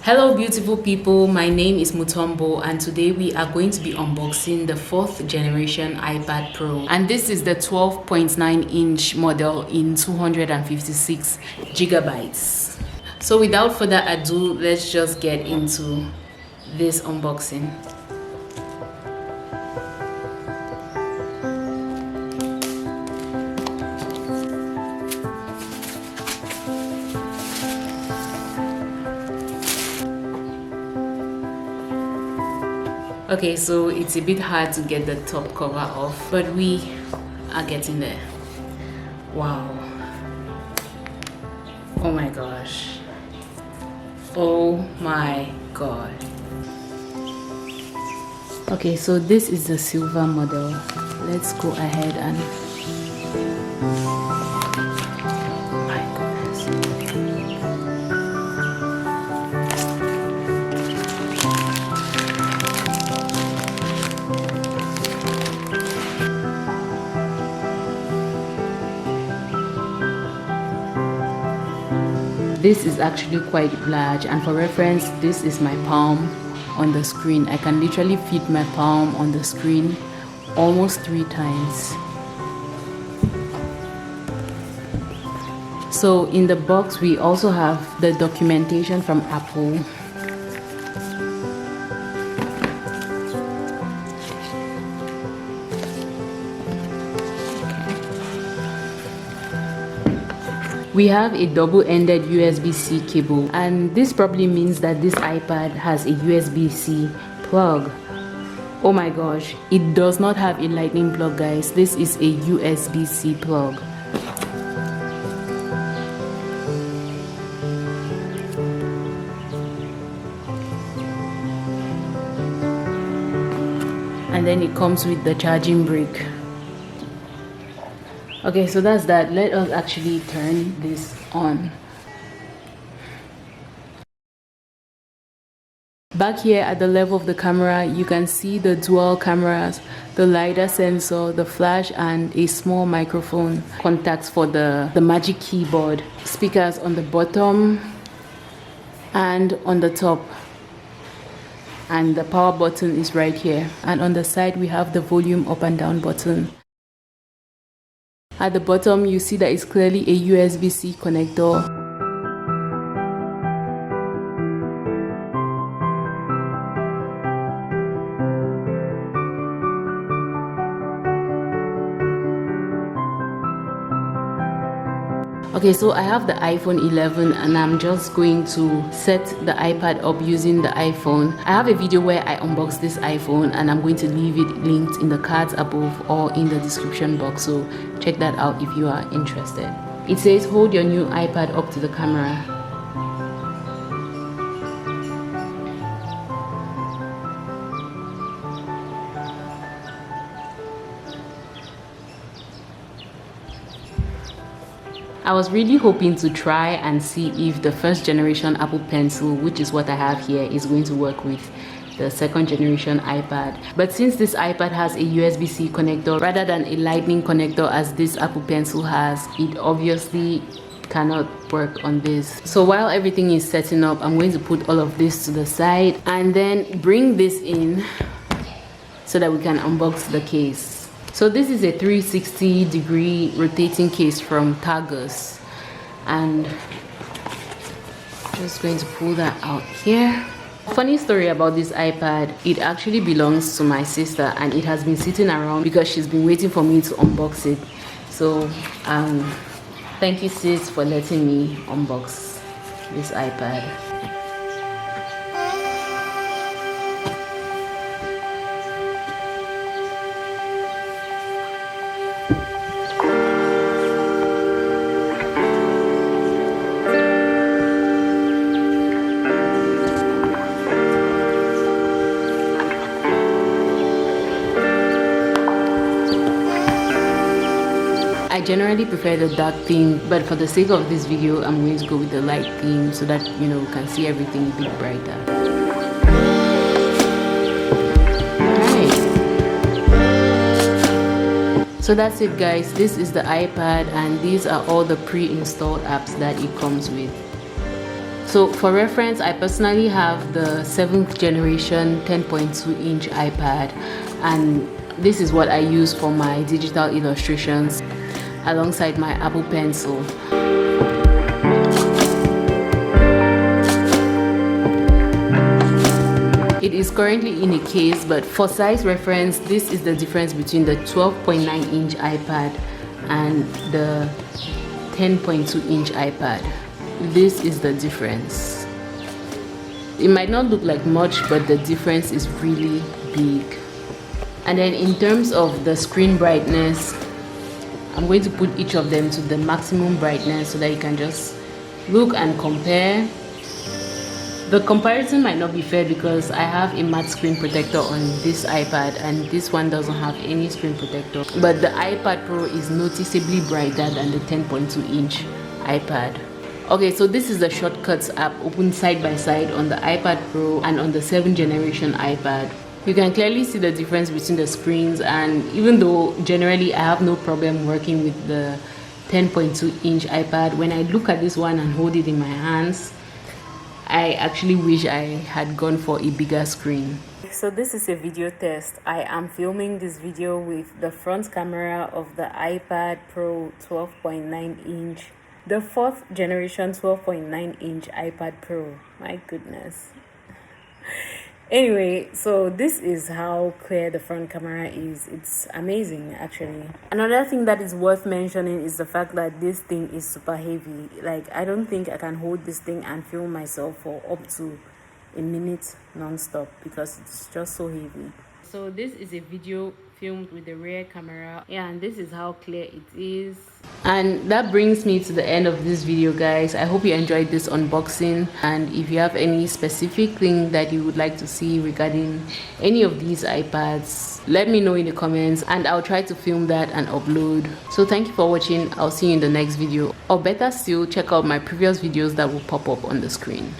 Hello beautiful people, my name is Mutombo and today we are going to be unboxing the 4th generation iPad Pro, and this is the 12.9-inch model in 256 gigabytes. So without further ado, let's just get into this unboxing. Okay, so it's a bit hard to get the top cover off, but we are getting there. Wow. Oh my gosh. Oh my god. Okay, so this is the silver model. Let's go ahead and... This is actually quite large, and for reference, this is my palm on the screen. I can literally fit my palm on the screen almost 3 times. So in the box we also have the documentation from Apple. We have a double-ended USB-C cable, and this probably means that this iPad has a USB-C plug. Oh my gosh, it does not have a lightning plug, guys. This is a USB-C plug. And then it comes with the charging brick. Okay, so that's that. Let us actually turn this on. Back here at the level of the camera, you can see the dual cameras, the LiDAR sensor, the flash, and a small microphone contacts for the Magic Keyboard. Speakers on the bottom and on the top. And the power button is right here. And on the side, we have the volume up and down button. At the bottom, you see that it's clearly a USB-C connector. Okay, so I have the iPhone 11 and I'm just going to set the iPad up using the iPhone. I have a video where I unbox this iPhone and I'm going to leave it linked in the cards above or in the description box, so check that out if you are interested. It says hold your new iPad up to the camera. I was really hoping to try and see if the 1st generation Apple Pencil, which is what I have here, is going to work with the 2nd generation iPad. But since this iPad has a USB-C connector rather than a lightning connector as this Apple Pencil has, it obviously cannot work on this. So while everything is setting up, I'm going to put all of this to the side and then bring this in so that we can unbox the case. So this is a 360-degree rotating case from Targus, and I'm just going to pull that out here. Funny story about this iPad, it actually belongs to my sister and it has been sitting around because she's been waiting for me to unbox it. So thank you sis for letting me unbox this iPad. I generally prefer the dark theme, but for the sake of this video, I'm going to go with the light theme so that, you know, we can see everything a bit brighter. Alright. So that's it, guys. This is the iPad and these are all the pre-installed apps that it comes with. So for reference, I personally have the 7th generation 10.2 inch iPad, and this is what I use for my digital illustrations alongside my Apple Pencil. It is currently in a case, but for size reference, this is the difference between the 12.9 inch iPad and the 10.2 inch iPad. This is the difference. It might not look like much, but the difference is really big. And then in terms of the screen brightness, I'm going to put each of them to the maximum brightness so that you can just look and compare. The comparison might not be fair because I have a matte screen protector on this iPad and this one doesn't have any screen protector. But the iPad Pro is noticeably brighter than the 10.2 inch iPad. Okay, so this is the Shortcuts app open side by side on the iPad Pro and on the 7th generation iPad. You can clearly see the difference between the screens, and even though generally I have no problem working with the 10.2 inch iPad, when I look at this one and hold it in my hands, I actually wish I had gone for a bigger screen. So this is a video test. I am filming this video with the front camera of the iPad Pro 12.9 inch, the 4th generation 12.9 inch iPad Pro. My goodness. Anyway, so this is how clear the front camera is. It's amazing, actually. Another thing that is worth mentioning is the fact that this thing is super heavy. Like, I don't think I can hold this thing and film myself for up to a minute non-stop because it's just so heavy. So this is a video filmed with the rear camera, and this is how clear it is. And that brings me to the end of this video, guys. I hope you enjoyed this unboxing, and if you have any specific thing that you would like to see regarding any of these iPads, let me know in the comments and I'll try to film that and upload. So thank you for watching. I'll see you in the next video, or better still, check out my previous videos that will pop up on the screen.